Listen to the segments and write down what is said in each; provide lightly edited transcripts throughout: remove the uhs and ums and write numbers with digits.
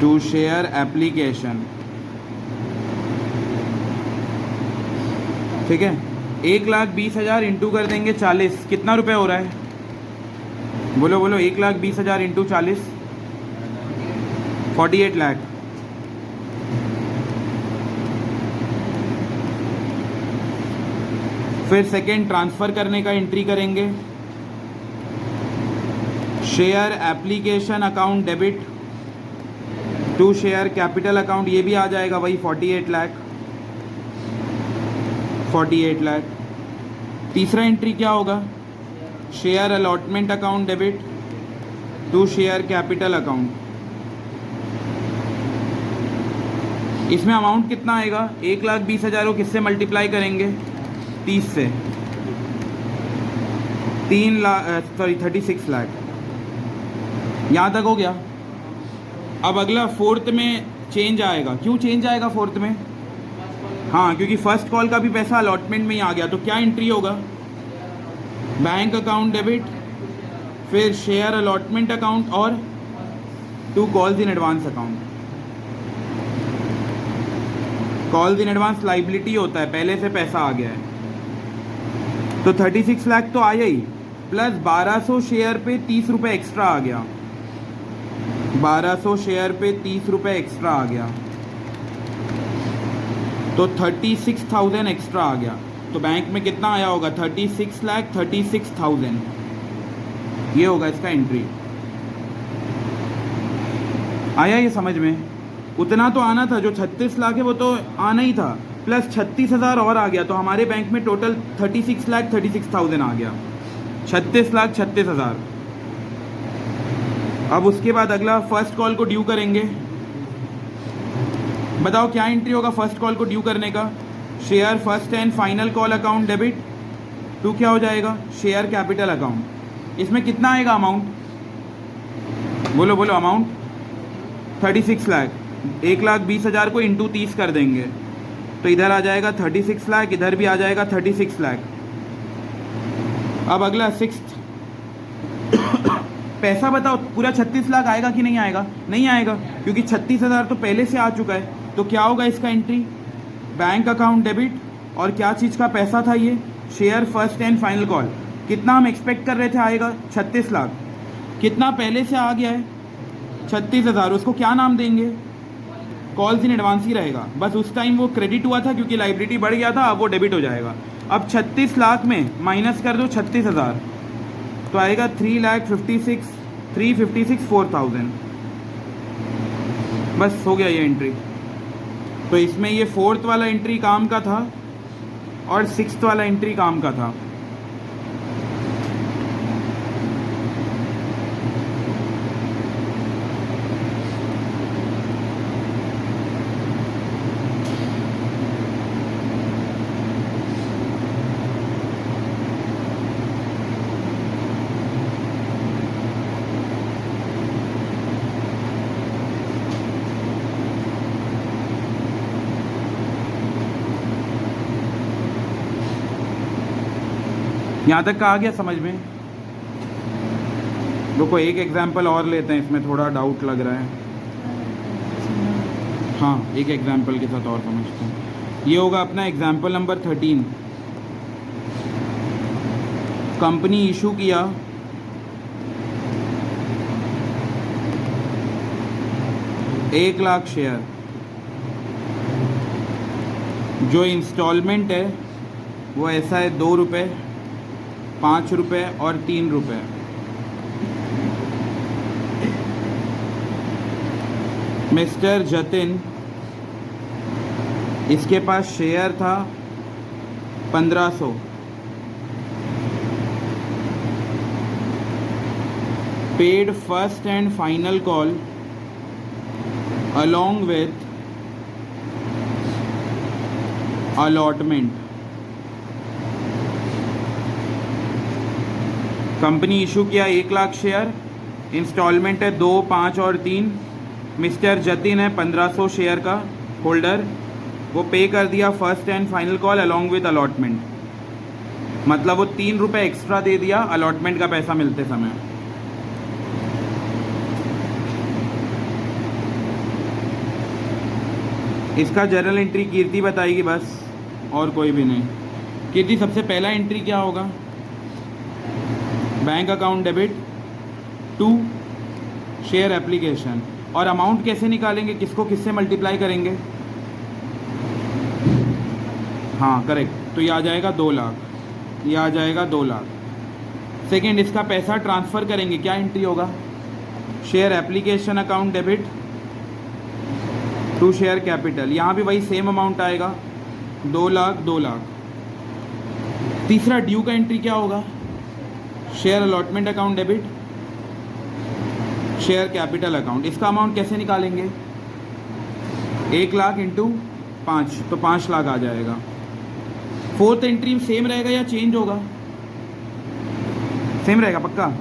To share application, ठीक है। 1,20,000 into कर देंगे 40, कितना रुपए हो रहा है? बोलो बोलो, 1,20,000 इंटू 40, 48 लाख। फिर सेकेंड ट्रांसफ़र करने का एंट्री करेंगे, share application account debit to share capital account, ये भी आ जाएगा वही 48 लाख, 48 लाख। तीसरा एंट्री क्या होगा? Share allotment account debit to share capital account, इसमें अमाउंट कितना आएगा? 1,20,000 को किससे मल्टीप्लाई करेंगे? 30 से, 36 लाख। यहाँ तक हो गया। अब अगला फोर्थ में चेंज आएगा। क्यों चेंज आएगा फोर्थ में? हाँ, क्योंकि फर्स्ट कॉल का भी पैसा अलॉटमेंट में ही आ गया। तो क्या एंट्री होगा? बैंक अकाउंट डेबिट, फिर शेयर अलॉटमेंट अकाउंट और to calls in advance account. Calls in advance liability होता है, पहले से पैसा आ गया है। तो 36 लाख तो आया ही, प्लस 1200 शेयर पे 30 रुपये एक्स्ट्रा आ गया। 1200 शेयर पे 30 रुपये एक्स्ट्रा आ गया, तो 36,000 एक्स्ट्रा आ गया। तो बैंक में कितना आया होगा? 36 लाख 36,000, ये होगा इसका एंट्री। आया ये समझ में? उतना तो आना था, जो 36 लाख है वो तो आना ही था, प्लस 36,000 और आ गया। तो हमारे बैंक में टोटल 36 लाख 36,000 आ गया, 36 लाख 36,000। अब उसके बाद अगला फर्स्ट कॉल को ड्यू करेंगे। बताओ क्या एंट्री होगा फर्स्ट कॉल को ड्यू करने का? Share first and final call account debit to क्या हो जाएगा? Share capital account. इसमें कितना आएगा अमाउंट? बोलो बोलो अमाउंट। 36 लाख। 1,20,000 को इंटू 30 कर देंगे तो इधर आ जाएगा 36 लाख, इधर भी आ जाएगा 36 लाख। अब अगला सिक्स्थ पैसा बताओ, पूरा 36 लाख आएगा कि नहीं आएगा? नहीं आएगा, क्योंकि 36,000 तो पहले से आ चुका है। तो क्या होगा इसका एंट्री? बैंक अकाउंट डेबिट, और क्या चीज़ का पैसा था ये? Share first and final call. कितना हम एक्सपेक्ट कर रहे थे आएगा? 36 लाख। कितना पहले से आ गया है? 36,000। उसको क्या नाम देंगे? कॉल्स इन एडवांस ही रहेगा। बस उस टाइम वो क्रेडिट हुआ था क्योंकि लाइबिलिटी बढ़ गया था, अब वो डेबिट हो जाएगा। अब 36 लाख में माइनस कर दो 36,000 तो आएगा 3,56,4,000। बस हो गया ये एंट्री। तो इसमें ये फोर्थ वाला एंट्री काम का था और सिक्स्थ वाला एंट्री काम का था। यहाँ तक का आ गया समझ में? रुको एक एग्जाम्पल और लेते हैं, इसमें थोड़ा डाउट लग रहा है। हाँ, एक एग्जाम्पल के साथ और समझते हैं। ये होगा अपना एग्जाम्पल नंबर 13। कंपनी इशू किया 1,00,000 शेयर। जो इंस्टॉलमेंट है वो ऐसा है 2 रुपये, 5 रुपये और 3 रुपये। मिस्टर जतिन, इसके पास शेयर था 1500। Paid first and final call along with allotment। Company issue किया 1,00,000 शेयर, इंस्टॉलमेंट है 2, 5 और 3। मिस्टर जतिन है 1500 शेयर का होल्डर, वो पे कर दिया first and final call along with allotment. मतलब वो 3 रुपये एक्स्ट्रा दे दिया अलॉटमेंट का पैसा मिलते समय। इसका जर्नल एंट्री कीर्ति बताएगी बस, और कोई भी नहीं। कीर्ति सबसे पहला एंट्री क्या होगा? Bank account debit to share application. और अमाउंट कैसे निकालेंगे, किसको किससे मल्टीप्लाई करेंगे? हाँ करेक्ट, तो ये आ जाएगा 2 लाख, ये आ जाएगा 2 लाख। सेकेंड, इसका पैसा ट्रांसफ़र करेंगे, क्या एंट्री होगा? Share application account debit to share capital. यहाँ भी वही सेम अमाउंट आएगा, 2 लाख 2 लाख। तीसरा, ड्यू का एंट्री क्या होगा? Share allotment account debit share capital account. इसका अमाउंट कैसे निकालेंगे? 1 लाख इंटू 5, तो 5 लाख आ जाएगा। फोर्थ एंट्री सेम रहेगा या चेंज होगा? सेम रहेगा पक्का।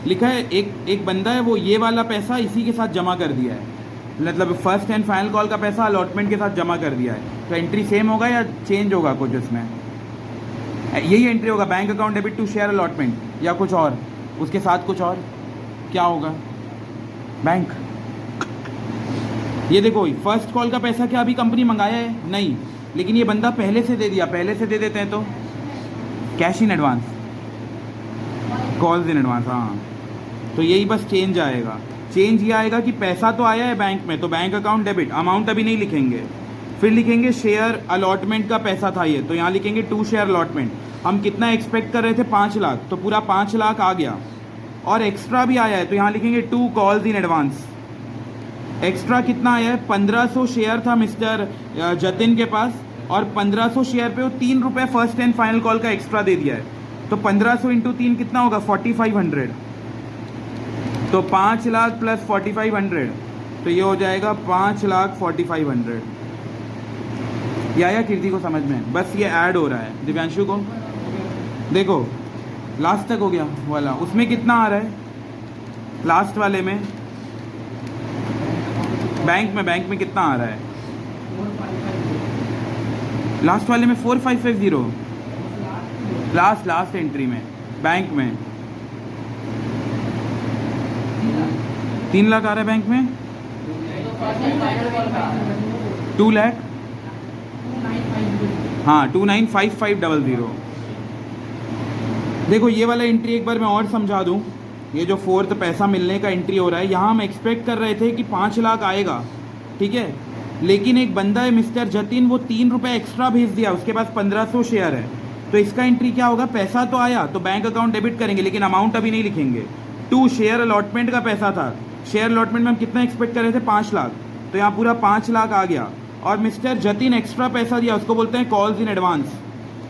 लिखा है एक बंदा है, वो ये वाला पैसा इसी के साथ जमा कर दिया है, मतलब फर्स्ट एंड फाइनल कॉल का पैसा अलॉटमेंट के साथ जमा कर दिया है। तो एंट्री सेम होगा या चेंज होगा कुछ उसमें? यही एंट्री होगा, bank account debit to share allotment, या कुछ और उसके साथ कुछ और क्या होगा? बैंक। ये देखो, फर्स्ट कॉल का पैसा क्या अभी कंपनी मंगाया है? नहीं, लेकिन ये बंदा पहले से दे दिया, पहले से दे देते हैं तो cash in advance, calls in advance. हाँ, तो यही बस चेंज आएगा। चेंज ये आएगा कि पैसा तो आया है बैंक में, तो बैंक अकाउंट डेबिट, अमाउंट अभी नहीं लिखेंगे। फिर लिखेंगे शेयर अलॉटमेंट का पैसा था ये, तो यहाँ लिखेंगे टू शेयर अलॉटमेंट। हम कितना एक्सपेक्ट कर रहे थे? 5 लाख, तो पूरा 5 लाख आ गया, और एक्स्ट्रा भी आया है, तो यहाँ लिखेंगे 2 कॉल्स इन एडवांस। एक्स्ट्रा कितना आया है? 1500 शेयर था मिस्टर जतिन के पास, और 1500 शेयर पे वो 3 रुपये फर्स्ट एंड फाइनल कॉल का एक्स्ट्रा दे दिया है। तो 1500 इंटू 3 कितना होगा? 4500। तो 5 लाख प्लस 4500, तो ये हो जाएगा 5,45,000। ये आया कीर्ति को समझ में? बस ये ऐड हो रहा है। दिव्यांशु को देखो, लास्ट तक हो गया वाला, उसमें कितना आ रहा है? लास्ट वाले में बैंक में कितना आ रहा है? लास्ट वाले में 4550, लास्ट एंट्री में बैंक में 3 लाख आ रहा है बैंक में। 2 लाख, हाँ 295500। देखो ये वाला एंट्री एक बार मैं और समझा दूं। ये जो फोर्थ पैसा मिलने का एंट्री हो रहा है, यहाँ हम एक्सपेक्ट कर रहे थे कि 5 लाख आएगा, ठीक है, लेकिन एक बंदा है मिस्टर जतिन, वो 3 रुपये एक्स्ट्रा भेज दिया, उसके पास 1500 शेयर है। तो इसका एंट्री क्या होगा? पैसा तो आया, तो बैंक अकाउंट डेबिट करेंगे, लेकिन अमाउंट अभी नहीं लिखेंगे। 2 शेयर अलॉटमेंट का पैसा था, शेयर अलॉटमेंट में हम कितना एक्सपेक्ट कर रहे थे? 5 लाख, तो यहाँ पूरा 5 लाख आ गया। और मिस्टर जतिन एक्स्ट्रा पैसा दिया, उसको बोलते हैं कॉल्स इन एडवांस।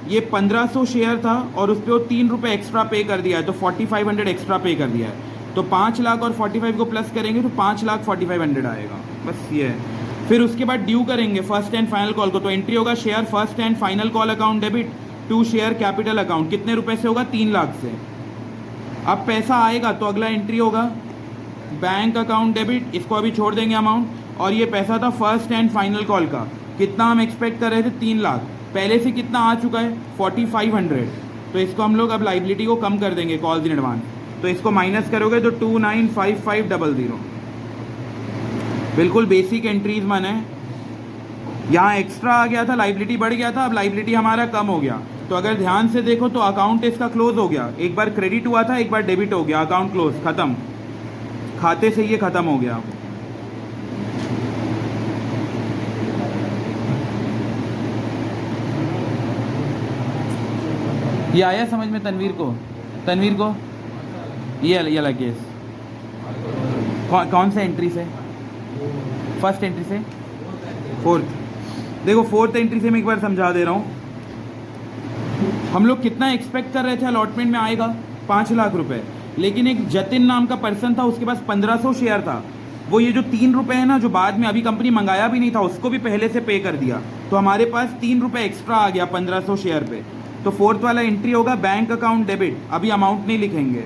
ये 1500 शेयर था और उस पर वो 3 रुपये एक्स्ट्रा पे कर दिया है, तो 4500 एक्स्ट्रा पे कर दिया है। तो 5 लाख और 45 को प्लस करेंगे तो 5,45,000 आएगा, बस ये है। फिर उसके बाद ड्यू करेंगे फर्स्ट एंड फाइनल कॉल को, तो एंट्री होगा share first and final call account debit to share capital account. कितने रुपए से होगा? 3 लाख से। अब पैसा आएगा तो अगला एंट्री होगा बैंक अकाउंट डेबिट, इसको अभी छोड़ देंगे अमाउंट, और ये पैसा था फर्स्ट एंड फाइनल कॉल का। कितना हम एक्सपेक्ट कर रहे थे? 3 लाख, पहले से कितना आ चुका है? 4500। तो इसको हम लोग अब लाइबिलिटी को कम कर देंगे कॉल्स इन एडवांस, तो इसको माइनस करोगे तो 295500। बिल्कुल बेसिक एंट्रीज मन है। यहाँ एक्स्ट्रा आ गया था, लाइबिलिटी बढ़ गया था, अब लाइबिलिटी हमारा कम हो गया। तो अगर ध्यान से देखो तो अकाउंट इसका क्लोज हो गया, एक बार क्रेडिट हुआ था, एक बार डेबिट हो गया, अकाउंट क्लोज, खत्म, खाते से ये खत्म हो गया। ये आया समझ में तनवीर को? ये वाला केस कौन से एंट्री से? फर्स्ट एंट्री से फोर्थ। देखो फोर्थ एंट्री से मैं एक बार समझा दे रहा हूँ। हम लोग कितना एक्सपेक्ट कर रहे थे अलॉटमेंट में आएगा? 5 लाख रुपए, लेकिन एक जतिन नाम का पर्सन था, उसके पास 1500 शेयर था। वो ये जो 3 रुपये है ना, जो बाद में अभी कंपनी मंगाया भी नहीं था, उसको भी पहले से पे कर दिया, तो हमारे पास 3 रुपये एक्स्ट्रा आ गया 1500 शेयर पे। तो फोर्थ वाला एंट्री होगा बैंक अकाउंट डेबिट, अभी अमाउंट नहीं लिखेंगे।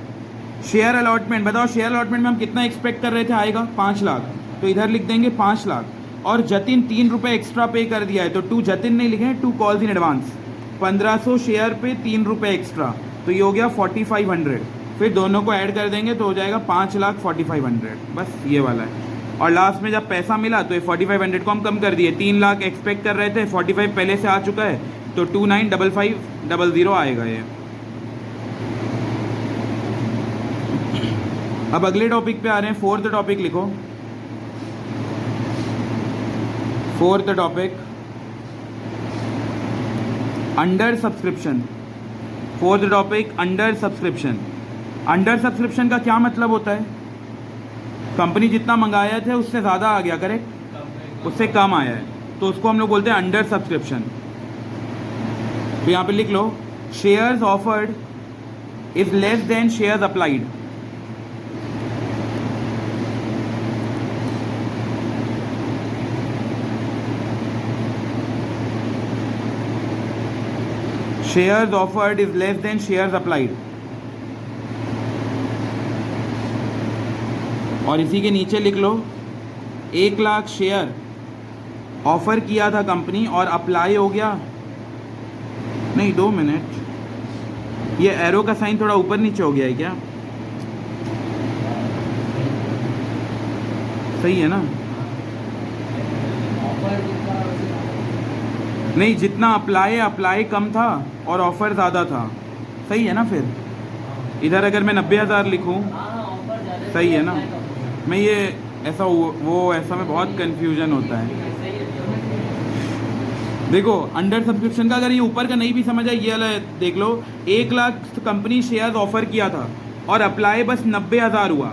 शेयर अलॉटमेंट, बताओ शेयर अलॉटमेंट में हम कितना एक्सपेक्ट कर रहे थे आएगा? 5 लाख, तो इधर लिख देंगे 5 लाख। और जतिन 3 रुपये एक्स्ट्रा पे कर दिया है, तो 2 जतिन नहीं लिखे, 2 कॉल्स इन एडवांस। 1500 शेयर पे 3 रुपये एक्स्ट्रा, तो ये हो गया 4500। फिर दोनों को ऐड कर देंगे तो हो जाएगा 5,45,000, बस ये वाला है। और लास्ट में जब पैसा मिला तो ये 4500 को हम कम कर दिए। 3 लाख एक्सपेक्ट कर रहे थे, 45 पहले से आ चुका है, तो 295500 आएगा ये। अब अगले टॉपिक पे आ रहे हैं। फोर्थ टॉपिक लिखो। Fourth topic under subscription. Fourth topic under subscription. Under subscription का क्या मतलब होता है? कंपनी जितना मंगाया थे उससे ज़्यादा आ गया, करेक्ट, उससे कम आया है, तो उसको हम लोग बोलते हैं अंडर सब्सक्रिप्शन। तो यहाँ पे लिख लो shares offered is less than shares applied. Shares offered is less than shares applied. और इसी के नीचे लिख लो 1 लाख शेयर ऑफर किया था कंपनी और अप्लाई हो गया, नहीं 2 मिनट, ये एरो का साइन थोड़ा ऊपर नीचे हो गया है क्या? सही है ना? नहीं, जितना अप्लाई कम था और ऑफर ज़्यादा था, सही है ना? फिर इधर अगर मैं 90,000 लिखूं, सही है ना? मैं ये ऐसा वो ऐसा में बहुत कन्फ्यूजन होता है। देखो अंडर सब्सक्रिप्शन का अगर ये ऊपर का नहीं भी समझ आए, ये वाला देख लो। 1 लाख कंपनी शेयर्स ऑफर किया था और अप्लाई बस 90,000 हुआ,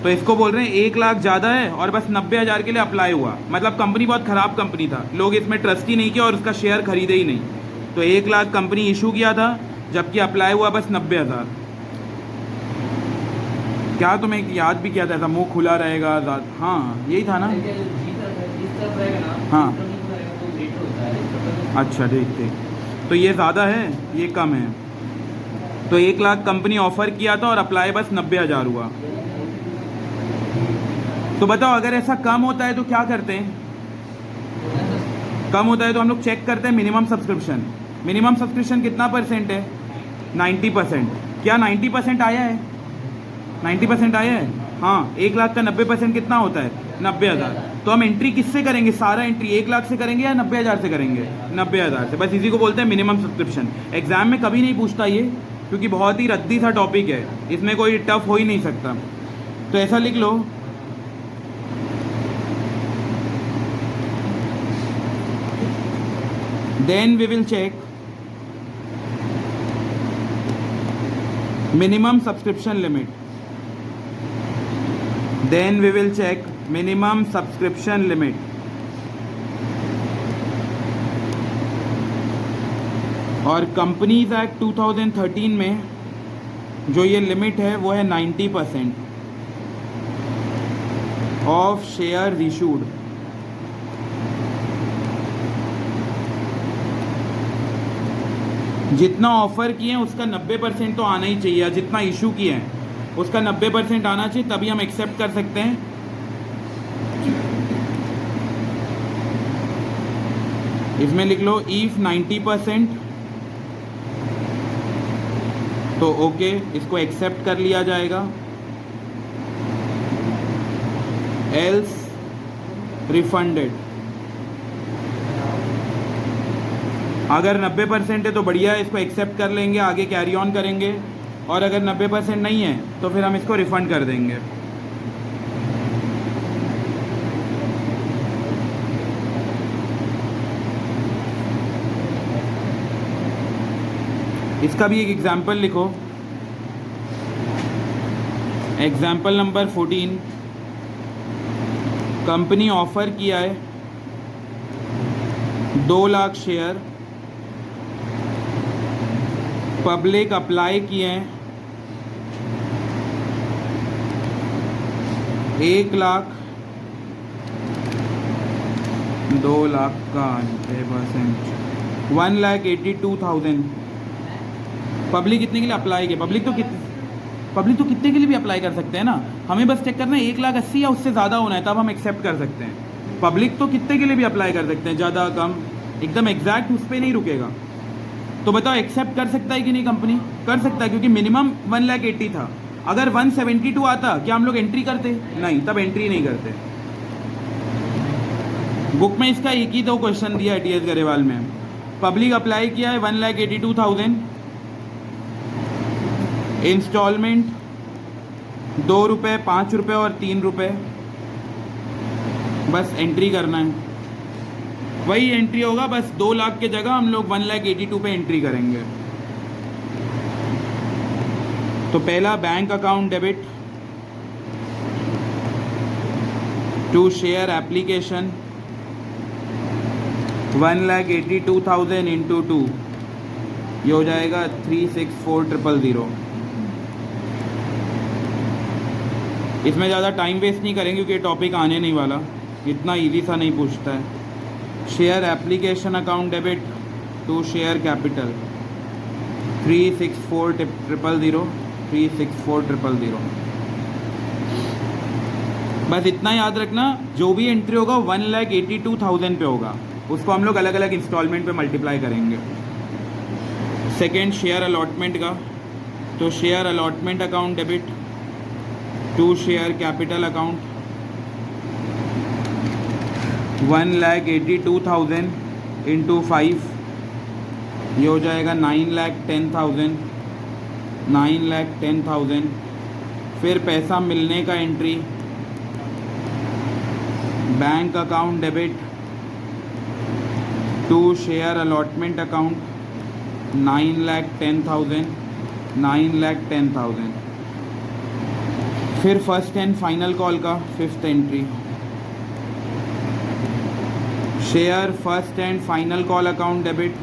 तो इसको बोल रहे हैं 1 लाख ज़्यादा है और बस 90,000 के लिए अप्लाई हुआ। मतलब कंपनी बहुत ख़राब कंपनी था, लोग इसमें ट्रस्ट ही नहीं किया और उसका शेयर खरीदे ही नहीं। तो 1 लाख कंपनी इशू किया था जबकि अप्लाई हुआ बस 90,000। क्या तुम्हें याद भी किया था ऐसा मुंह खुला रहेगा? हाँ यही था ना? हाँ अच्छा ठीक ठीक। तो ये ज़्यादा है, ये कम है। तो 1 लाख कंपनी ऑफर किया था और अप्लाई बस 90,000 हुआ। तो बताओ अगर ऐसा कम होता है तो क्या करते हैं? कम होता है तो हम लोग चेक करते हैं मिनिमम सब्सक्रिप्शन। मिनिमम सब्सक्रिप्शन कितना परसेंट है? 90%। क्या 90% आया है? 90% आया है? हाँ। 1 लाख का 90% कितना होता है? 90,000। तो हम एंट्री किससे करेंगे? सारा एंट्री 1 लाख से करेंगे या 90,000 से करेंगे? 90,000 से। बस इसी को बोलते हैं मिनिमम सब्सक्रिप्शन। एग्जाम में कभी नहीं पूछता ये, क्योंकि बहुत ही रद्दी सा टॉपिक है, इसमें कोई टफ हो ही नहीं सकता। तो ऐसा लिख लो then we will check minimum subscription limit. Then we will check minimum subscription limit. और कंपनीज एक्ट 2013 में जो ये लिमिट है वो है 90% ऑफ शेयर इशूड। जितना ऑफर किए हैं उसका 90% तो आना ही चाहिए, जितना इशू किए हैं उसका 90% आना चाहिए, तभी हम एक्सेप्ट कर सकते हैं। इसमें लिख लो इफ 90% तो ओके, इसको एक्सेप्ट कर लिया जाएगा, एल्स रिफंडेड। अगर 90% है तो बढ़िया है, इसको एक्सेप्ट कर लेंगे, आगे कैरी ऑन करेंगे। और अगर 90% नहीं है तो फिर हम इसको रिफंड कर देंगे। इसका भी एक एग्जाम्पल लिखो। Example number 14। कंपनी ऑफर किया है 2 लाख शेयर, पब्लिक अप्लाई किए हैं 1 लाख, 2 लाख का 90%, 1,82,000। पब्लिक कितने के लिए अप्लाई किया? पब्लिक तो कितने के लिए भी अप्लाई कर सकते हैं ना, हमें बस चेक करना है 1,80,000 या उससे ज़्यादा होना है, तब हम एक्सेप्ट कर सकते हैं। पब्लिक तो कितने के लिए भी अप्लाई कर सकते हैं, ज़्यादा कम, एकदम एग्जैक्ट उस पर नहीं रुकेगा। तो बताओ एक्सेप्ट कर सकता है कि नहीं? कंपनी कर सकता है, क्योंकि मिनिमम 1,80,000 था अगर 172 आता क्या हम लोग एंट्री करते? नहीं, तब एंट्री नहीं करते। बुक में इसका एक ही दो क्वेश्चन दिया है टीएस गरेवाल में। पब्लिक अप्लाई किया है 1,82,000, इंस्टॉलमेंट 2 रुपये, 5 रुपये और 3 रुपये, बस एंट्री करना है। वही एंट्री होगा, बस 2 लाख के जगह हम लोग 1,82,000 पे एंट्री करेंगे। तो पहला bank account debit to share application 1,82,000 into 2, ये हो जाएगा 364,000। इसमें ज़्यादा टाइम वेस्ट नहीं करेंगे क्योंकि टॉपिक आने नहीं वाला, इतना इजी सा नहीं पूछता है। Share application account debit to share capital 364,000, 364,000। बस इतना याद रखना, जो भी एंट्री होगा 1,82,000 पे होगा, उसको हम लोग अलग अलग इंस्टॉलमेंट पे मल्टीप्लाई करेंगे। सेकेंड शेयर अलॉटमेंट का, तो share allotment account debit to share capital account 1,82,000 into 5, ये हो जाएगा 9,10,000, 9,10,000। फिर पैसा मिलने का entry, bank account debit to share allotment account 9,10,000, 9,10,000। फिर फर्स्ट एंड फाइनल कॉल का 5th entry, share first and final call account debit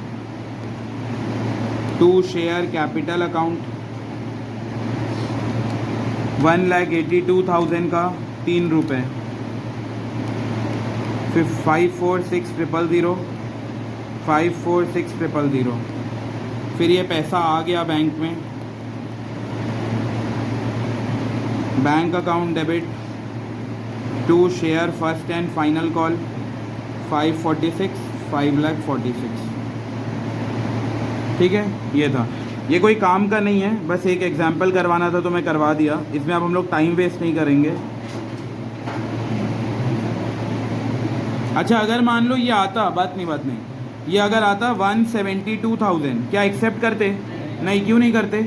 to share capital account 1,82,000 का 3 रुपये, फिर 546,000, 546,000। फिर ये पैसा आ गया बैंक में, bank account debit to share first and final call 546, 5,46,000। ठीक है, ये था। ये कोई काम का नहीं है, बस एक एग्जाम्पल करवाना था तो मैं करवा दिया। इसमें अब हम लोग टाइम वेस्ट नहीं करेंगे। अच्छा, अगर मान लो ये आता, बात नहीं, ये अगर आता 172,000, क्या एक्सेप्ट करते? नहीं। क्यों नहीं करते?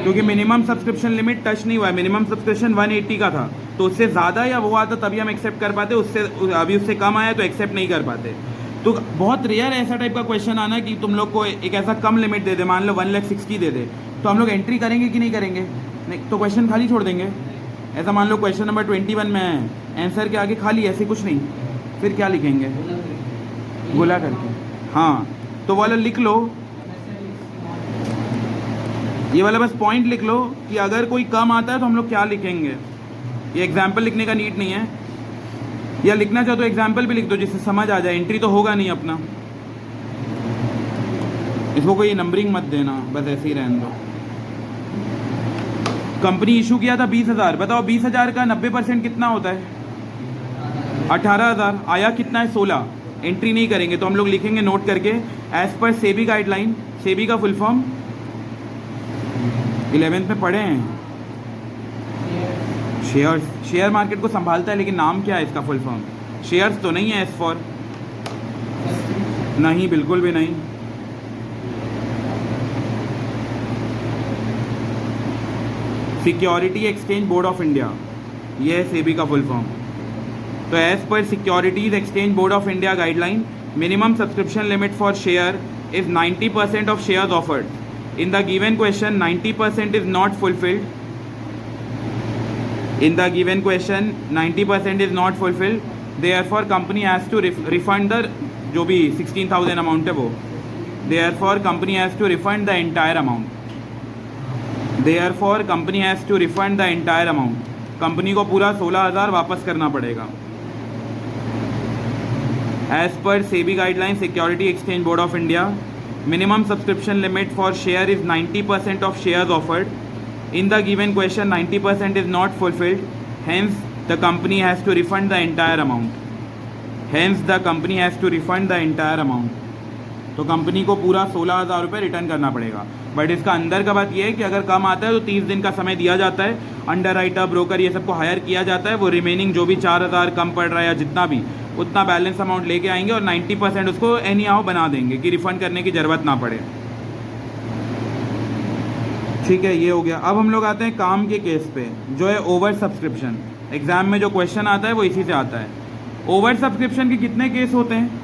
क्योंकि मिनिमम सब्सक्रिप्शन लिमिट टच नहीं हुआ है। मिनिमम सब्सक्रिप्शन 180 का था, तो उससे ज़्यादा या वो आता तभी हम एक्सेप्ट कर पाते, उससे अभी उससे कम आया तो एक्सेप्ट नहीं कर पाते। तो बहुत रेयर ऐसा टाइप का क्वेश्चन आना कि तुम लोग को एक ऐसा कम लिमिट दे दे, मान लो 1,60,000 दे दे, तो हम लोग एंट्री करेंगे कि नहीं करेंगे? नहीं, तो क्वेश्चन खाली छोड़ देंगे। ऐसा मान लो क्वेश्चन नंबर 21 में है, आंसर के आगे खाली ऐसे कुछ नहीं, फिर क्या लिखेंगे? गुला करके। हाँ, तो वाला लिख लो, ये वाला बस पॉइंट लिख लो कि अगर कोई कम आता है तो हम लोग क्या लिखेंगे। ये एग्जाम्पल लिखने का नीड नहीं है, या लिखना चाहो तो एग्जाम्पल भी लिख दो जिससे समझ आ जाए। एंट्री तो होगा नहीं अपना, इसको कोई नंबरिंग मत देना, बस ऐसे ही रहने दो। कंपनी इशू किया था 20,000, बताओ 20,000 का 90% कितना होता है? 18,000। आया कितना है? 16। एंट्री नहीं करेंगे तो हम लोग लिखेंगे नोट करके, as per SEBI guideline. SEBI का फुल फॉर्म 11th में पढ़े हैं। शेयर मार्केट को संभालता है, लेकिन नाम क्या है इसका फुल फॉर्म? शेयर्स तो नहीं है, एस फॉर नहीं, बिल्कुल भी नहीं। Security exchange board of India, ये है सेबी का फुल फॉर्म। तो एज पर securities exchange board of India guideline, minimum subscription limit for share is 90% of shares offered. In the given question, 90% is not fulfilled. In the given question, 90% is not fulfilled. Therefore, company has to refund the जो भी 16,000 amount है वो। Therefore, company has to refund the entire amount. Therefore, company has to refund the entire amount. Company को पूरा 16,000 वापस करना पड़ेगा। As per SEBI guidelines, Security Exchange Board of India, minimum subscription limit for share is 90% of shares offered. In the given question, 90% is not fulfilled. Hence, the company has to refund the entire amount. Hence, the company has to refund the entire amount. तो company को पूरा 16,000 रुपये return करना पड़ेगा। But इसका अंदर का बात यह है कि अगर कम आता है तो 30 दिन का समय दिया जाता है, अंडर राइटर ब्रोकर ये सबको हायर किया जाता है, वो रिमेनिंग जो भी 4,000 कम पड़ रहा है या जितना भी उतना बैलेंस अमाउंट लेके आएंगे और 90% उसको एनी हाउ बना देंगे कि रिफ़ंड करने की ज़रूरत ना पड़े। ठीक है, ये हो गया। अब हम लोग आते हैं काम के केस पे, जो है ओवर सब्सक्रिप्शन। एग्ज़ाम में जो क्वेश्चन आता है वो इसी से आता है। ओवर सब्सक्रिप्शन के कितने केस होते हैं?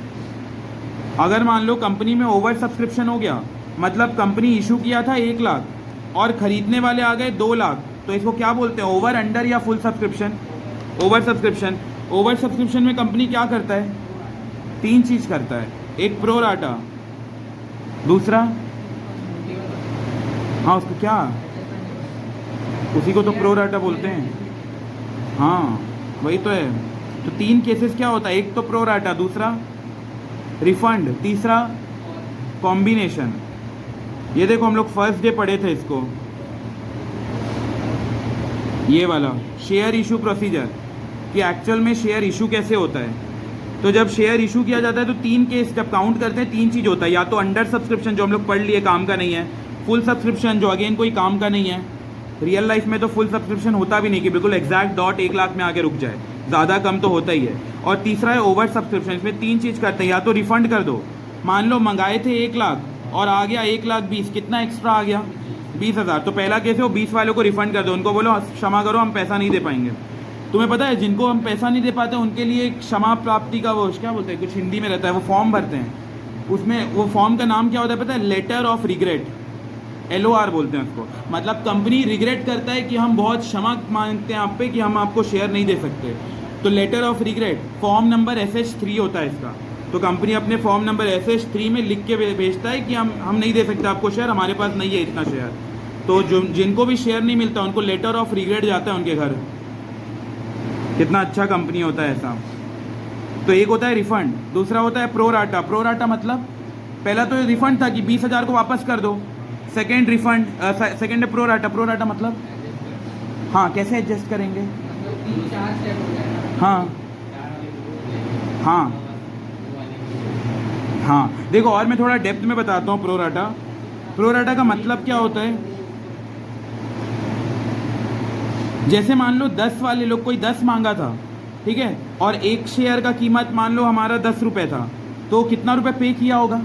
अगर मान लो कंपनी में ओवर सब्सक्रिप्शन हो गया, मतलब कंपनी इशू किया था 1 लाख और ख़रीदने वाले आ गए 2 लाख, तो इसको क्या बोलते हैं? ओवर, अंडर या full subscription? Over subscription. Over subscription में कंपनी क्या करता है? 3 चीज़ करता है। एक प्रो राटा, दूसरा हाँ उसको क्या, उसी को तो प्रो राटा बोलते हैं। हाँ वही तो है। तो 3 केसेस क्या होता है? एक तो प्रो राटा, दूसरा रिफंड, तीसरा कॉम्बिनेशन। ये देखो हम लोग फर्स्ट डे पढ़े थे इसको, ये वाला शेयर इशू प्रोसीजर, कि एक्चुअल में शेयर इशू कैसे होता है। तो जब शेयर इशू किया जाता है तो 3 केस जब काउंट करते हैं 3 चीज़ होता है। या तो अंडर सब्सक्रिप्शन जो हम लोग पढ़ लिए काम का नहीं है, फुल सब्सक्रिप्शन जो अगेन कोई काम का नहीं है। रियल लाइफ में तो फुल सब्सक्रिप्शन होता भी नहीं कि बिल्कुल एग्जैक्ट डॉट 1 लाख में आके रुक जाए, ज़्यादा कम तो होता ही है। और तीसरा है ओवर सब्सक्रिप्शन। इसमें 3 चीज़ करते हैं, या तो रिफंड कर दो, मान लो मंगाए थे 1 लाख और आ गया 1,20,000, कितना एक्स्ट्रा आ गया? 20,000। तो पहला केस है वो 20 वालों को रिफंड कर दो, उनको बोलो क्षमा करो हम पैसा नहीं दे पाएंगे। तुम्हें पता है जिनको हम पैसा नहीं दे पाते उनके लिए क्षमा प्राप्ति का वो क्या बोलते हैं, कुछ हिंदी में रहता है, वो फॉर्म भरते हैं। उसमें वो फॉर्म का नाम क्या होता है पता है? लेटर ऑफ रिग्रेट, LOR बोलते हैं उसको। मतलब कंपनी रिग्रेट करता है कि हम बहुत क्षमा मांगते हैं आप पे कि हम आपको शेयर नहीं दे सकते। तो letter of regret form number SS3 होता है इसका। तो कंपनी अपने फॉर्म नंबर SS3 में लिख के भेजता है कि हम नहीं दे सकते आपको शेयर, हमारे पास नहीं है इतना शेयर। तो जो जिनको भी शेयर नहीं मिलता उनको लेटर ऑफ रिग्रेट जाता है उनके घर। कितना अच्छा कंपनी होता है ऐसा। तो एक होता है रिफंड, दूसरा होता है प्रो राटा। प्रो राटा मतलब पहला तो रिफंड था कि 20,000 को वापस कर दो, सेकेंड रिफंड, सेकेंड है प्रो राटा। प्रो राटा मतलब हाँ कैसे एडजस्ट करेंगे? हाँ हाँ हाँ देखो, और मैं थोड़ा डेप्थ में बताता हूँ। प्रो राटा, प्रो राटा का मतलब क्या होता है? जैसे मान लो 10 वाले लोग, कोई 10 मांगा था, ठीक है, और एक शेयर का कीमत मान लो हमारा 10 रुपये था, तो कितना रुपए पे किया होगा?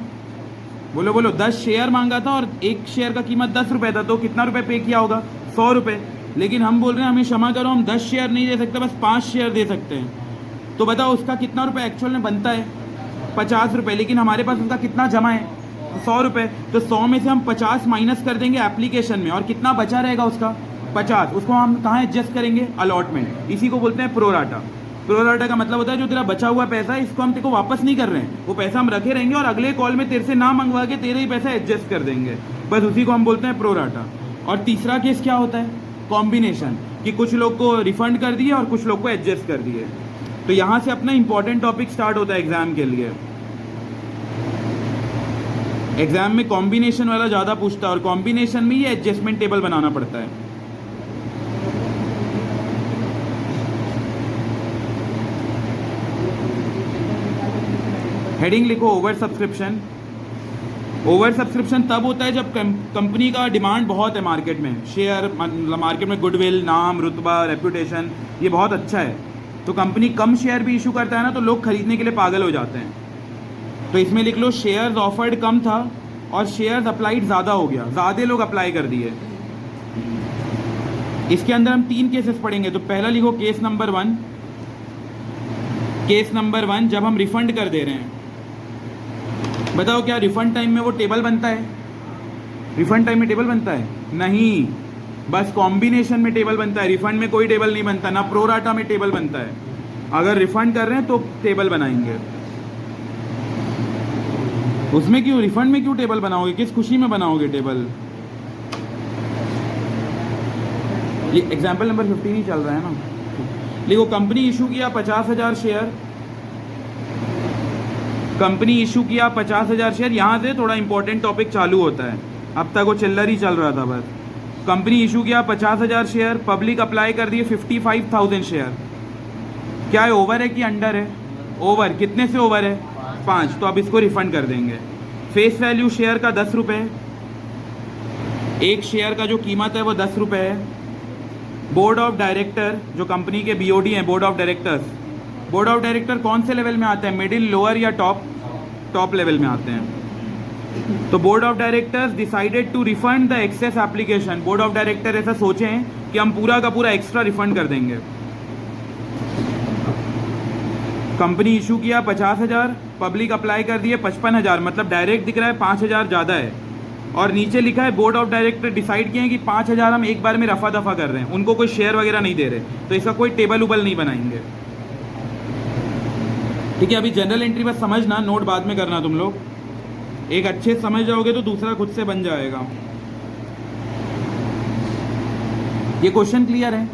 बोलो बोलो। 10 शेयर मांगा था और एक शेयर का कीमत 10 रुपये था, तो कितना रुपए पे किया होगा? 100 रुपये। लेकिन हम बोल रहे हैं हमें क्षमा करो हम 10 शेयर नहीं दे सकते, बस 5 शेयर दे सकते हैं। तो बताओ उसका कितना रुपये एक्चुअल में बनता है? 50 रुपये। लेकिन हमारे पास उसका कितना जमा है? 100 रुपये। तो 100 में से हम 50 माइनस कर देंगे एप्लीकेशन में, और कितना बचा रहेगा उसका? 50। उसको हम कहाँ एडजस्ट करेंगे? अलॉटमेंट। इसी को बोलते हैं प्रो राटा। प्रो राटा का मतलब होता है जो तेरा बचा हुआ पैसा है इसको हम तेरे को वापस नहीं कर रहे हैं, वो पैसा हम रखे रहेंगे और अगले कॉल में तेरे से ना मंगवा के तेरे ही पैसा एडजस्ट कर देंगे, बस उसी को हम बोलते हैं प्रो राटा। और तीसरा केस क्या होता है? कॉम्बिनेशन, कि कुछ लोग को रिफंड कर दिए और कुछ लोग को एडजस्ट कर दिए। तो यहाँ से अपना इंपॉर्टेंट टॉपिक स्टार्ट होता है एग्जाम के लिए। एग्जाम में कॉम्बिनेशन वाला ज़्यादा पूछता है और कॉम्बिनेशन में ही एडजस्टमेंट टेबल बनाना पड़ता है। हेडिंग लिखो ओवर सब्सक्रिप्शन। ओवर सब्सक्रिप्शन तब होता है जब कंपनी का डिमांड बहुत है मार्केट में, शेयर मार्केट में गुडविल, नाम, रुतबा, रेपुटेशन ये बहुत अच्छा है, तो कंपनी कम शेयर भी इशू करता है ना, तो लोग खरीदने के लिए पागल हो जाते हैं। तो इसमें लिख लो शेयर्स ऑफर्ड कम था और शेयर्स अप्लाइड ज़्यादा हो गया, ज़्यादा लोग अप्लाई कर दिए। इसके अंदर हम 3 केसेस पढ़ेंगे। तो पहला लिखो केस नंबर 1। केस नंबर 1 जब हम रिफंड कर दे रहे हैं। बताओ क्या रिफंड टाइम में वो टेबल बनता है? रिफंड टाइम में टेबल बनता है? नहीं, बस कॉम्बिनेशन में टेबल बनता है, रिफंड में कोई टेबल नहीं बनता, ना प्रो राटा में टेबल बनता है। अगर रिफंड कर रहे हैं तो टेबल बनाएंगे, उसमें क्यों, रिफंड में क्यों टेबल बनाओगे? किस खुशी में बनाओगे टेबल? ये एग्जाम्पल नंबर 15 ही चल रहा है ना। लिखो कंपनी इशू किया 50,000 शेयर। कंपनी इशू किया 50,000 शेयर। यहाँ से थोड़ा इंपॉर्टेंट टॉपिक चालू होता है, अब तक वो चिल्लर ही चल रहा था बस। कंपनी इशू किया 50,000 शेयर, पब्लिक अप्लाई कर दिए 55,000 शेयर। क्या है, ओवर है कि अंडर है? ओवर। कितने से ओवर है? 5। तो अब इसको रिफंड कर देंगे। फेस वैल्यू शेयर का 10 रुपये, एक शेयर का जो कीमत है वो 10 रुपये है। बोर्ड ऑफ डायरेक्टर, जो कंपनी के बीओडी हैं, board of directors, board of director कौन से लेवल में आते हैं, मिडिल, लोअर या टॉप? टॉप लेवल में आते हैं। तो board of directors decided to refund the excess application. Board of director ऐसा सोचे हैं कि हम पूरा का पूरा एक्स्ट्रा रिफंड कर देंगे। कंपनी इशू किया 50,000, पब्लिक अप्लाई कर दिए 55,000, मतलब डायरेक्ट दिख रहा है 5,000 ज़्यादा है, और नीचे लिखा है बोर्ड ऑफ डायरेक्टर डिसाइड किए हैं कि 5,000 हम एक बार में रफा दफा कर रहे हैं, उनको कोई शेयर वगैरह नहीं दे रहे, तो इसका कोई टेबल उबल नहीं बनाएंगे। ठीक है, अभी जनरल एंट्री बस समझना, नोट बाद में करना तुम लोग। एक अच्छे समझ जाओगे तो दूसरा खुद से बन जाएगा। ये क्वेश्चन क्लियर है?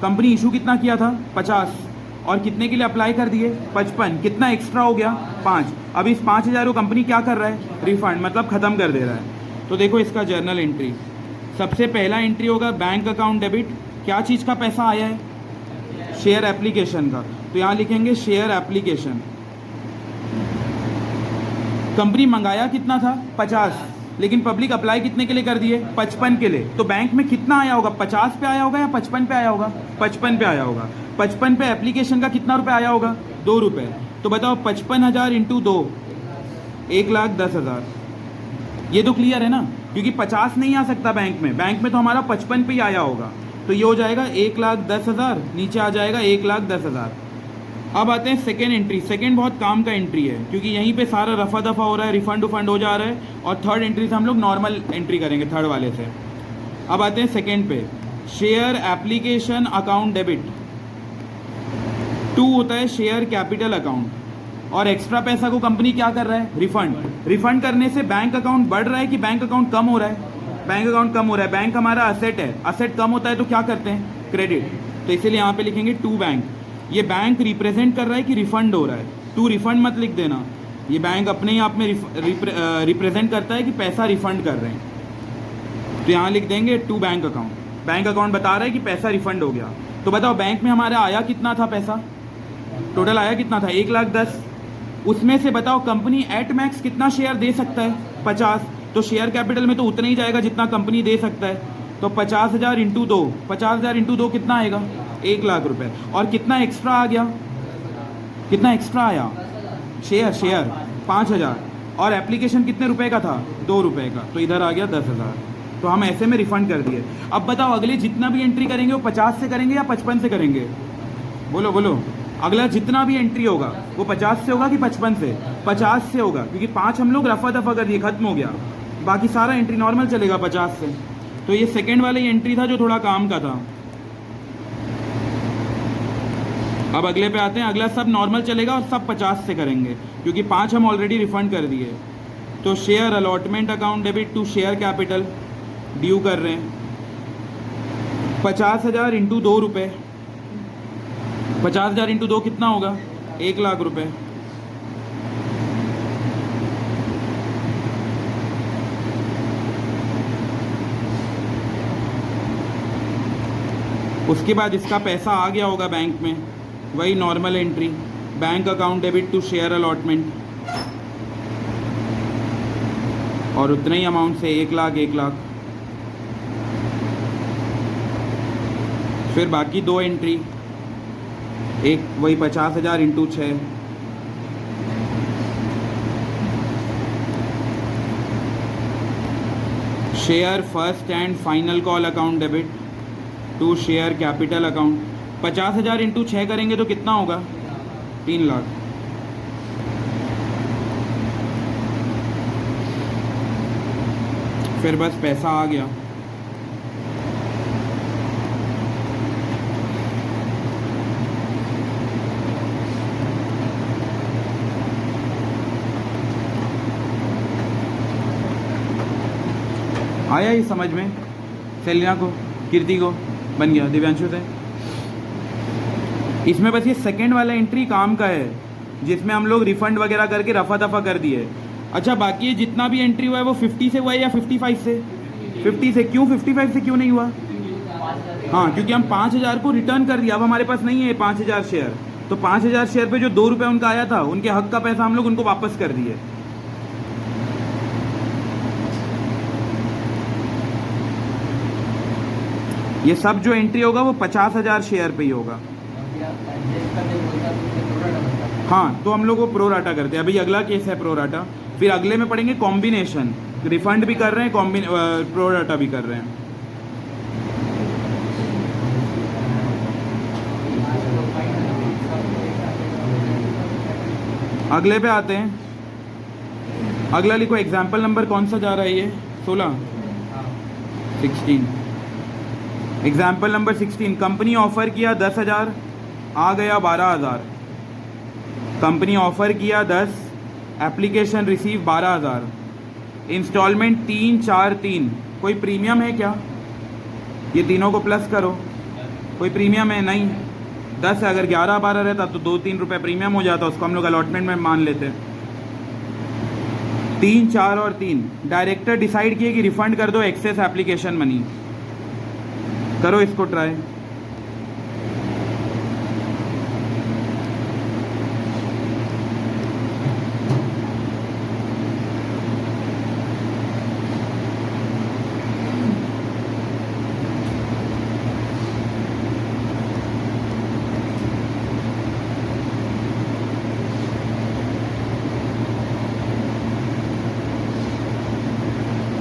कंपनी इशू कितना किया था? 50, और कितने के लिए अप्लाई कर दिए? 55। कितना एक्स्ट्रा हो गया? 5। अब इस 5,000 को कंपनी क्या कर रहा है? रिफंड, मतलब ख़त्म कर दे रहा है। तो देखो इसका जर्नल एंट्री, सबसे पहला एंट्री होगा बैंक अकाउंट डेबिट। क्या चीज़ का पैसा आया है? शेयर एप्लीकेशन का। तो यहाँ लिखेंगे शेयर एप्लीकेशन। कंपनी मंगाया कितना था? 50, लेकिन पब्लिक अप्लाई कितने के लिए कर दिए? 55 के लिए। तो बैंक में कितना आया होगा? 50 पे आया होगा या 55 पे आया होगा? 55 पे आया होगा। 55 पे एप्लीकेशन का कितना रुपये आया होगा? 2 रुपये। तो बताओ 55,000 इंटू 2, 1,10,000। ये तो क्लियर है ना, क्योंकि 50 नहीं आ सकता बैंक में, बैंक में तो हमारा 55 पे ही आया होगा। तो ये हो जाएगा 1,10,000, नीचे आ जाएगा 1,10,000। अब आते हैं सेकेंड एंट्री। सेकेंड बहुत काम का एंट्री है, क्योंकि यहीं पे सारा रफा दफा हो रहा है, रिफंड उफंड हो जा रहा है, और थर्ड एंट्री से हम लोग नॉर्मल एंट्री करेंगे थर्ड वाले से। अब आते हैं सेकेंड पे, शेयर एप्लीकेशन अकाउंट डेबिट। 2 होता है शेयर कैपिटल अकाउंट, और एक्स्ट्रा पैसा को कंपनी क्या कर रहा है? रिफंड। रिफंड करने से बैंक अकाउंट बढ़ रहा है कि बैंक अकाउंट कम हो रहा है? बैंक अकाउंट कम हो रहा है। बैंक हमारा असेट है, असेट कम होता है तो क्या करते हैं? क्रेडिट। तो इसीलिए यहाँ पे लिखेंगे टू बैंक। ये बैंक रिप्रेजेंट कर रहा है कि रिफंड हो रहा है। टू रिफंड मत लिख देना, ये बैंक अपने ही आप में रिप्रेजेंट करता है कि पैसा रिफंड कर रहे हैं। तो यहाँ लिख देंगे to bank account. Bank account बता रहा है कि पैसा रिफंड हो गया। तो बताओ बैंक में हमारा आया कितना था पैसा? टोटल आया कितना था? 1,10,000। उसमें से बताओ कंपनी एट मैक्स कितना शेयर दे सकता है? 50। तो शेयर कैपिटल में तो उतना ही जाएगा जितना कंपनी दे सकता है। तो 50,000 इंटू 2, 50,000 इंटू 2 कितना आएगा? 1,00,000 रुपये। और कितना एक्स्ट्रा आ गया? कितना एक्स्ट्रा आया? शेयर 5,000, और एप्लीकेशन कितने रुपए का था? 2 रुपये का। तो इधर आ गया 10,000। तो हम ऐसे में रिफंड कर दिए। अब बताओ अगले जितना भी एंट्री करेंगे वो 50 से करेंगे या 55 से करेंगे? बोलो बोलो। अगला जितना भी एंट्री होगा वो 50 से होगा कि 55 से? 50 से होगा, क्योंकि 5 हम लोग रफा दफा कर दिए, खत्म हो गया। बाकी सारा एंट्री नॉर्मल चलेगा 50 से। तो ये सेकेंड वाला एंट्री था जो थोड़ा काम का था। अब अगले पे आते हैं। अगला सब नॉर्मल चलेगा और सब 50 से करेंगे, क्योंकि 5 हम ऑलरेडी रिफंड कर दिए। तो share allotment account debit to share capital due कर रहे हैं। 50,000 इंटू 2 रुपये। 50,000 इंटू 2 कितना होगा? 1,00,000 रुपये। उसके बाद इसका पैसा आ गया होगा बैंक में, वही normal entry, bank account debit to share allotment, और उतने ही अमाउंट से 1,00,000 1,00,000। फिर बाकी 2 एंट्री, एक वही 50,000 into 6, share first and final call account debit to share capital account. 50,000 into 6 करेंगे तो कितना होगा? 3,00,000। फिर बस पैसा आ गया। आया ही समझ में? सेलिना को, कीर्ति को बन गया, दिव्यांशु से। इसमें बस ये सेकंड वाला एंट्री काम का है, जिसमें हम लोग रिफंड वगैरह करके रफा दफा कर दिए। अच्छा, बाकी जितना भी एंट्री हुआ है वो 50 से हुआ है या 55 से? 50 से। क्यों 55 से क्यों नहीं हुआ? हाँ, क्योंकि हम 5,000 को रिटर्न कर दिया। अब हमारे पास नहीं है 5,000 शेयर, तो 5,000 शेयर पे जो 2 रुपये उनका आया था, उनके हक का पैसा हम लोग उनको वापस कर दिए। ये सब जो एंट्री होगा वो 50,000 शेयर पे ही होगा। हाँ, तो हम लोग वो प्रो राटा करते हैं। अभी अगला केस है प्रो राटा, फिर अगले में पढ़ेंगे कॉम्बिनेशन। रिफंड भी कर रहे हैं, प्रो राटा भी कर रहे हैं। अगले पे आते हैं। अगला लिखो, एग्जाम्पल नंबर कौन सा जा रहा है ये? 16 एग्जाम्पल नंबर 16। कंपनी ऑफर किया 10,000, आ गया 12,000। कंपनी ऑफर किया 10, एप्लीकेशन रिसीव 12,000। इंस्टॉलमेंट 3, 4, 3। कोई प्रीमियम है क्या? ये तीनों को प्लस करो, कोई प्रीमियम है? नहीं। 10 है, अगर 11, 12 रहता तो 2-3 रुपये प्रीमियम हो जाता, उसको हम लोग अलॉटमेंट में मान लेते। 3, 4 और 3। डायरेक्टर डिसाइड किए कि रिफंड कर दो एक्सेस एप्लीकेशन मनी। करो इसको ट्राई।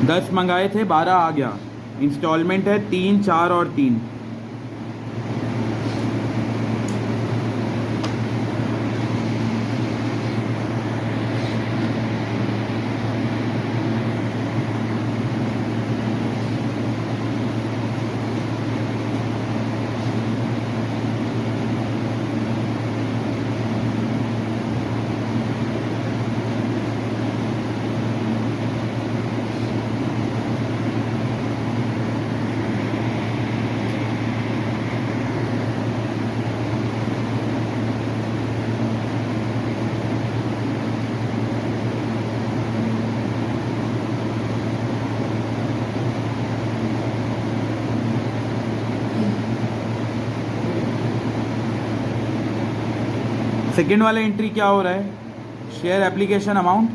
दस मंगाए थे, 12 आ गया। इंस्टॉलमेंट है 3, 4 और 3। सेकेंड वाला एंट्री क्या हो रहा है? शेयर एप्लीकेशन अमाउंट,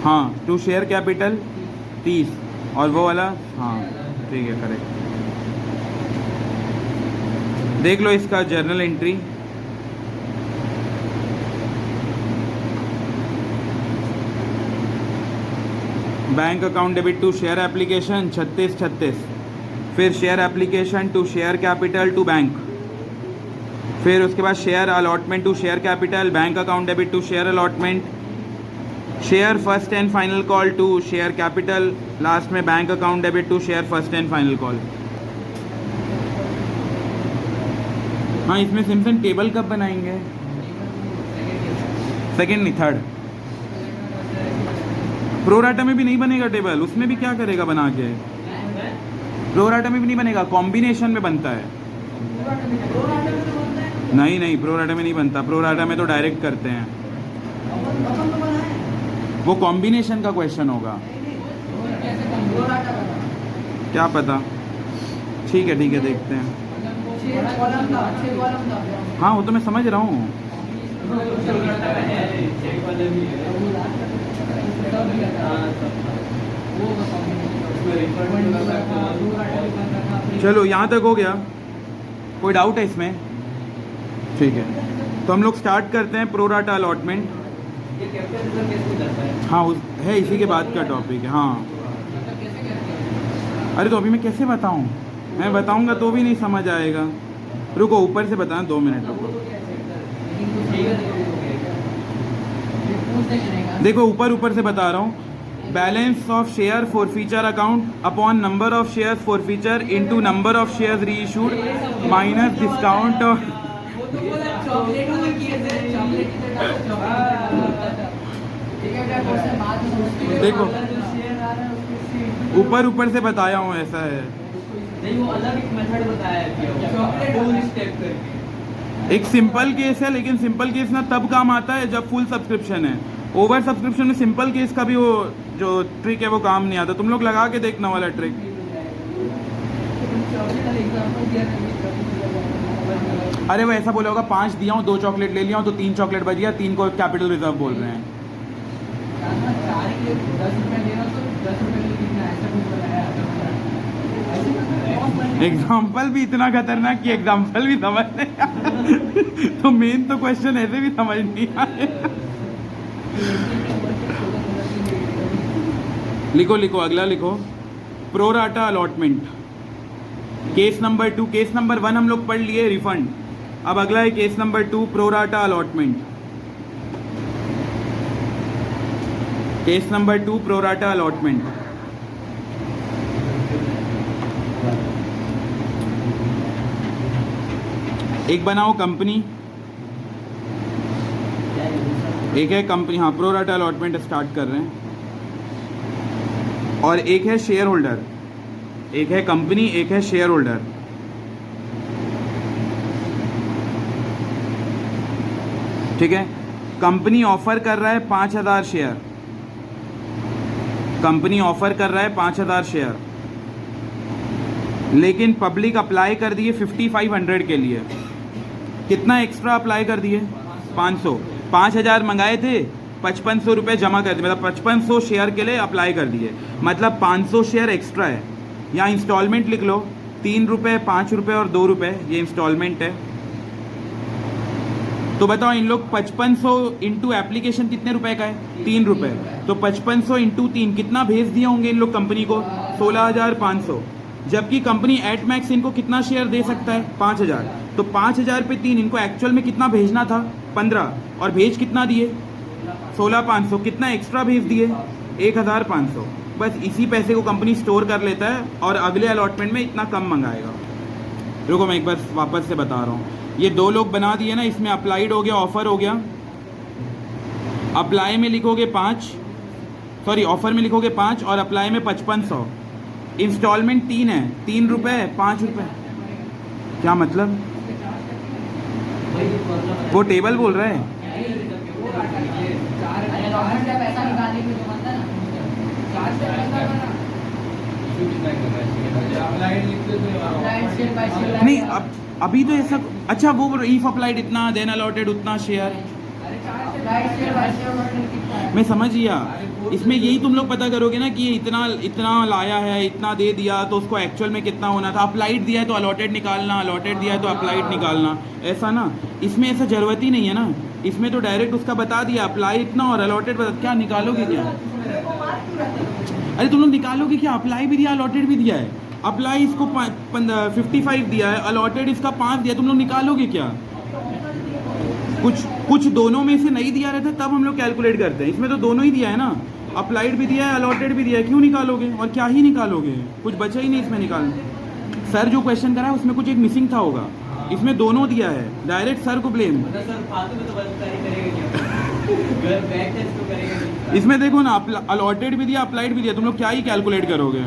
हाँ, टू शेयर कैपिटल 30, और वो वाला, हाँ ठीक है, करेक्ट। देख लो इसका journal entry. Bank account debit to share application 36, फिर share application to share capital to bank, फिर उसके बाद share allotment to share capital, bank account debit to share allotment, share first and final call to share capital, last में bank account debit to share first and final call. हाँ, इसमें Simpson table कब बनाएंगे? Second नहीं, third. Pro rata में भी नहीं बनेगा टेबल, उसमें भी क्या करेगा बना के? प्रोराटा में भी नहीं बनेगा, कॉम्बिनेशन में बनता है। नहीं, प्रोराटा में नहीं बनता, प्रोराटा में तो डायरेक्ट करते हैं। वो कॉम्बिनेशन का क्वेश्चन होगा, क्या पता। ठीक है देखते हैं। हाँ, वो तो मैं समझ रहा हूँ। चलो यहाँ तक हो गया, कोई डाउट है इसमें? ठीक है, तो हम लोग स्टार्ट करते हैं प्रोराटा अलॉटमेंट। हाँ, है इसी के बाद का टॉपिक है। हाँ, अरे तो अभी मैं कैसे बताऊँ? मैं बताऊँगा तो भी नहीं समझ आएगा। रुको, ऊपर से बताना, 2 मिनट रुको। देखो, ऊपर से बता रहा हूँ। Balance of share for feature account upon number of share for feature into number of share री इशूड माइनस डिस्काउंट ऑफ। देखो, ऊपर से बताया हूँ, ऐसा है। नहीं, वो अलग एक मेथड बताया है। एक सिंपल केस है, लेकिन सिंपल केस ना तब काम आता है जब फुल सब्सक्रिप्शन है। ओवर सब्सक्रिप्शन में सिंपल केस का भी वो जो ट्रिक है वो काम नहीं आता। तुम लोग लगा के देखना वाला ट्रिक। अरे वो ऐसा बोला होगा, 5 दिया हूँ, 2 चॉकलेट ले लिया हूँ, तो 3 चॉकलेट बच गया, 3 को कैपिटल रिजर्व बोल रहे हैं। एग्जाम्पल भी इतना खतरनाक कि एग्जाम्पल भी समझ नहीं आया। तो मेन तो क्वेश्चन ऐसे भी समझ नहीं आए। लिखो लिखो, अगला लिखो, pro rata allotment. Case number 2, case number 1 हम लोग पढ़ लिए, रिफंड। अब अगला है case number 2, pro rata allotment. Case number 2, pro rata allotment. एक बनाओ कंपनी, एक है कंपनी, हाँ प्रोराटा अलॉटमेंट स्टार्ट कर रहे हैं, और एक है शेयर होल्डर। एक है कंपनी, एक है शेयर होल्डर। ठीक है, कंपनी ऑफर कर रहा है 5000 शेयर। कंपनी ऑफर कर रहा है 5000 शेयर, लेकिन पब्लिक अप्लाई कर दिए 5500 के लिए। कितना एक्स्ट्रा अप्लाई कर दिए? 500। 5000 मंगाए थे, 5500 रुपये जमा कर दिए, मतलब 5500 शेयर के लिए अप्लाई कर दिए, मतलब 500 शेयर एक्स्ट्रा है। यहाँ इंस्टॉलमेंट लिख लो, 3 रुपये, 5 रुपये और 2 रुपये, ये इंस्टॉलमेंट है। तो बताओ इन लोग 5500 इंटू एप्लीकेशन कितने रुपए का है? 3 रुपये। तो 5500 इंटू 3 कितना भेज दिए होंगे इन लोग कंपनी को? 16500। जबकि कंपनी एट मैक्स इनको कितना शेयर दे सकता है? 5000। तो 5000 पे 3, इनको एक्चुअल में कितना भेजना था? 15, और भेज कितना दिए? 16500। कितना एक्स्ट्रा भेज दिए? 1500। बस इसी पैसे को कंपनी स्टोर कर लेता है और अगले अलॉटमेंट में इतना कम मंगाएगा। रुको मैं एक बार वापस से बता रहा हूँ। ये 2 लोग बना दिए ना, इसमें अप्लाइड हो गया, ऑफर हो गया। अप्लाई में लिखोगे 5, सॉरी ऑफर में लिखोगे 5 और अप्लाई में 5500। इंस्टॉलमेंट 3 है, 3 रुपये, 5 रुपये। क्या मतलब? वो टेबल बोल रहा है। नहीं, अब अभी तो ऐसा, अच्छा वो इफ अप्लाइड इतना, देन अलॉटेड उतना शेयर। मैं समझ गया। इसमें यही तुम लोग पता करोगे ना कि ये इतना लाया है, इतना दे दिया, तो उसको एक्चुअल में कितना होना था। अप्लाइड दिया है तो अलॉटेड निकालना, अलॉटेड दिया है तो अप्लाइड निकालना, ऐसा ना। इसमें ऐसा जरूरत ही नहीं है ना। इसमें तो डायरेक्ट उसका बता दिया, अप्लाई इतना और अलॉटेड बता। क्या निकालोगे क्या? अरे तुम लोग निकालोगे क्या? अप्लाई भी दिया, अलॉटेड भी दिया है। अप्लाई इसको 55 दिया है, अलॉटेड इसका 5 दिया, तुम लोग निकालोगे क्या? कुछ दोनों में से नहीं दिया रहता तब हम लोग कैलकुलेट करते हैं। इसमें तो दोनों ही दिया है ना, अप्लाइड भी दिया है, अलॉटेड भी दिया है। क्यों निकालोगे? और क्या ही निकालोगे? कुछ बचा ही नहीं इसमें निकालना। सर जो क्वेश्चन करा है उसमें कुछ एक मिसिंग था होगा। इसमें दोनों दिया है, डायरेक्ट सर को ब्लेम। इसमें देखो ना, अलॉटेड भी दिया, अप्लाइड भी दिया, तुम लोग क्या ही कैलकुलेट करोगे?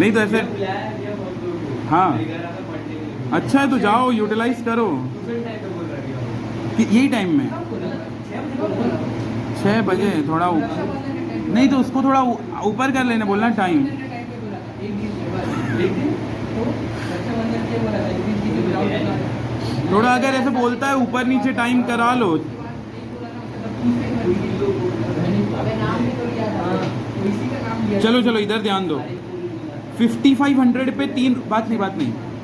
नहीं तो ऐसे, हाँ अच्छा है तो जाओ यूटिलाइज करो। यही टाइम में 6 बजे थोड़ा नहीं तो उसको थोड़ा ऊपर कर लेने बोलना टाइम। थोड़ा अगर ऐसे बोलता है ऊपर नीचे टाइम करा लो। चलो इधर ध्यान दो। 5500 पे 3, बात नहीं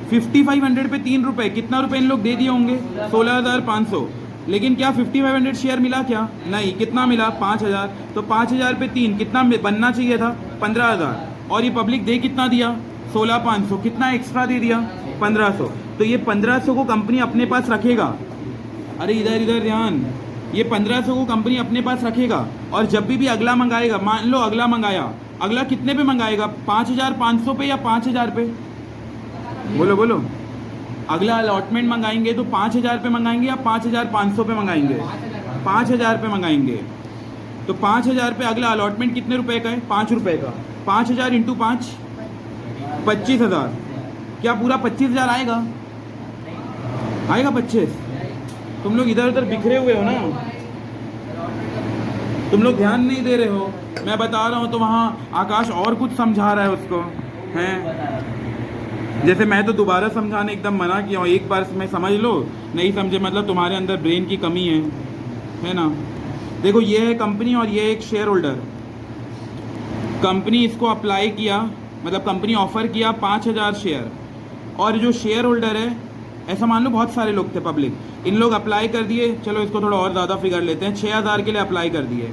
5500 पे 3 रुपए, कितना रुपए इन लोग दे दिए होंगे? 16500। लेकिन क्या 5500 शेयर मिला क्या? नहीं। कितना मिला? 5000। तो 5000 पे 3 कितना बनना चाहिए था? 15000। और ये पब्लिक दे कितना दिया? 16500। कितना एक्स्ट्रा दे दिया? 1500। तो ये 1500 को कंपनी अपने पास रखेगा। अरे इधर ध्यान। ये 1500 को कंपनी अपने पास रखेगा और जब भी अगला मंगाएगा, मान लो अगला मंगाया, अगला कितने पे मंगाएगा? 5500 पे या 5000 पे? बोलो। अगला अलॉटमेंट मंगाएंगे तो 5000 पे मंगाएंगे या 5500 पे मंगाएंगे? 5000 पे मंगाएंगे। तो 5000 पे अगला अलॉटमेंट कितने रुपए का है? 5 रुपए का। 5000 इंटू 5, 25000। क्या पूरा 25000 आएगा? 25। तुम लोग इधर उधर बिखरे हुए हो ना, तुम लोग ध्यान नहीं दे रहे हो। मैं बता रहा हूँ तो वहाँ आकाश और कुछ समझा रहा है उसको, हैं? जैसे मैं तो दोबारा समझाने एकदम मना किया हूँ। एक बार में समझ लो, नहीं समझे मतलब तुम्हारे अंदर ब्रेन की कमी है ना। देखो ये है कंपनी और ये एक शेयर होल्डर। कंपनी इसको अप्लाई किया, मतलब कंपनी ऑफर किया 5,000 शेयर, और जो शेयर होल्डर है, ऐसा मान लो बहुत सारे लोग थे पब्लिक, इन लोग अप्लाई कर दिए, चलो इसको थोड़ा और ज़्यादा फिगर लेते हैं, 6,000 के लिए अप्लाई कर दिए।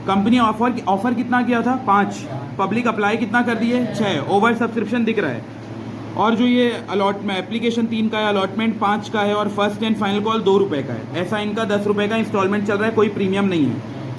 कंपनी ऑफर कितना किया था? 5, पब्लिक अप्लाई कितना कर दिए? 6, ओवर सब्सक्रिप्शन दिख रहा है। और जो ये अलॉटमेंट एप्लीकेशन 3 का है, अलॉटमेंट 5 का है, और फर्स्ट एंड फाइनल कॉल 2 रुपये का है। ऐसा इनका 10 रुपये का इंस्टॉलमेंट चल रहा है, कोई प्रीमियम नहीं है।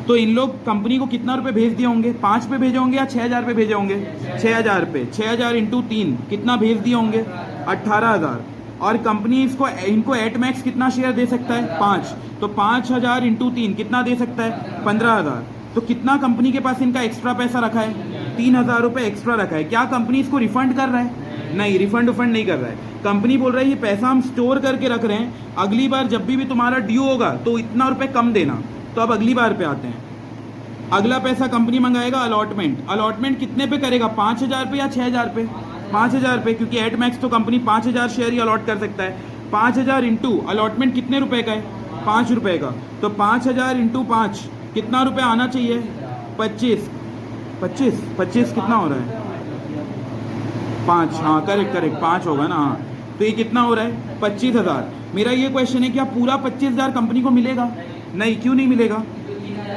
तो इन लोग कंपनी को कितना रुपए भेज दिए होंगे? 5 पे भेजे होंगे या 6,000 पे भेजे होंगे? 6,000 पे। 6,000 इंटू 3 कितना भेज दिए होंगे? 18,000। और कंपनी इनको एट मैक्स कितना शेयर दे सकता है? 5। तो 5,000 इंटू 3 कितना दे सकता है? 15,000। तो कितना कंपनी के पास इनका एक्स्ट्रा पैसा रखा है? 3,000 रुपये एक्स्ट्रा रखा है। क्या कंपनी इसको रिफंड कर रहा है? नहीं, रिफंड नहीं कर रहा है। कंपनी बोल रहा है ये पैसा हम स्टोर करके रख रहे हैं, अगली बार जब भी तुम्हारा ड्यू होगा तो इतना रुपए कम देना। तो अब अगली बार पे आते हैं। अगला पैसा कंपनी मंगाएगा अलॉटमेंट। अलॉटमेंट कितने पे करेगा? 5,000 पे या 6,000 पे? 5,000 पे, क्योंकि एट मैक्स तो कंपनी 5,000 शेयर ही अलॉट कर सकता है। 5,000 इंटू अलॉटमेंट कितने रुपए का है? 5 रुपए का। तो 5,000 इंटू 5 कितना रुपए आना चाहिए? 25। 25 कितना हो रहा है? 5, हाँ करेक्ट 5 होगा ना। हाँ, तो ये कितना हो रहा है? 25,000। मेरा ये क्वेश्चन है, क्या पूरा 25,000 कंपनी को मिलेगा? नहीं, क्यों नहीं मिलेगा?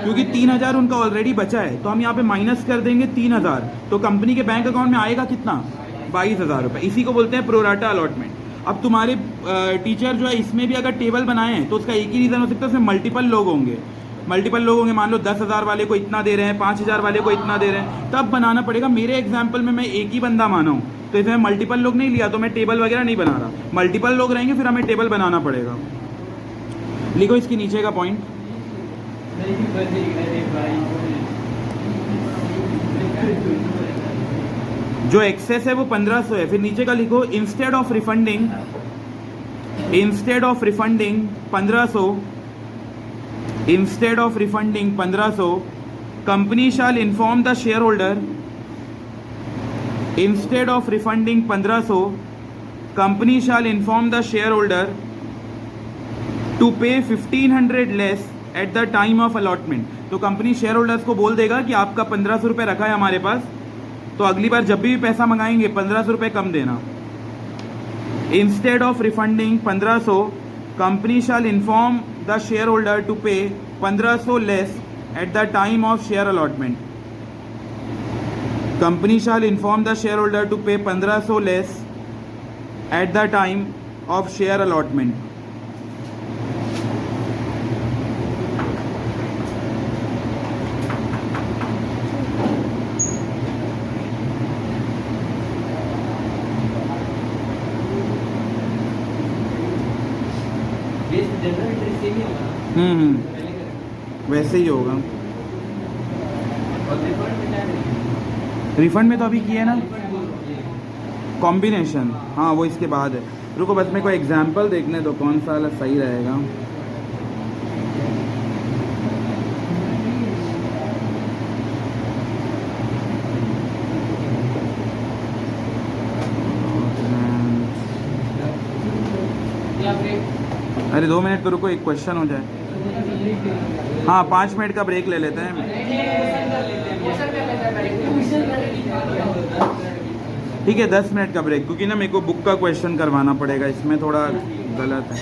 क्योंकि 3,000 उनका ऑलरेडी बचा है, तो हम यहाँ पे माइनस कर देंगे 3,000। तो कंपनी के बैंक अकाउंट में आएगा कितना? 22,000 रुपये। इसी को बोलते हैं प्रोराटा अलॉटमेंट। अब तुम्हारे टीचर जो है इसमें भी अगर टेबल बनाए हैं तो उसका एक ही रीज़न हो सकता है, उसमें मल्टीपल लोग होंगे। मान लो 10,000 वाले को इतना दे रहे हैं, 5,000 वाले को इतना दे रहे हैं, तब बनाना पड़ेगा। मेरे एग्जाम्पल में मैं एक ही बंदा माना हूँ, तो इसमें मल्टीपल लोग नहीं लिया, तो मैं टेबल वगैरह नहीं बना रहा। मल्टीपल लोग रहेंगे फिर हमें टेबल बनाना पड़ेगा। लिखो इसके नीचे का पॉइंट। जो एक्सेस है वो 1,500 है। फिर नीचे का लिखो, instead of refunding 1,500 company shall inform the shareholder. Instead of refunding 1,500 company shall inform the shareholder to pay 1,500 less at the time of allotment. तो कंपनी शेयर होल्डर्स को बोल देगा कि आपका 1,500 रुपये रखा है हमारे पास, तो अगली बार जब भी पैसा मंगाएंगे 1,500 रुपये कम देना। Instead of refunding 1,500 company shall inform the shareholder to pay 1,500 less at the time of share allotment. Company shall inform the shareholder to pay 1,500 less at the time of share allotment. वैसे ही होगा। Refund में तो अभी किए ना combination, हाँ वो इसके बाद है। रुको बस मेरे को एग्जाम्पल देखने दो कौन सा वाला सही रहेगा। अरे 2 मिनट तो रुको, एक क्वेश्चन हो जाए। हाँ 5 मिनट का ब्रेक ले लेते हैं। ठीक है 10 मिनट का ब्रेक, क्योंकि ना मेरे को बुक का क्वेश्चन करवाना पड़ेगा, इसमें थोड़ा गलत है।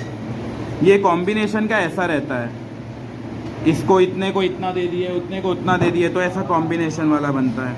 ये कॉम्बिनेशन का ऐसा रहता है, इसको इतने को इतना दे दिए, उतने को उतना दे दिए, तो ऐसा कॉम्बिनेशन वाला बनता है।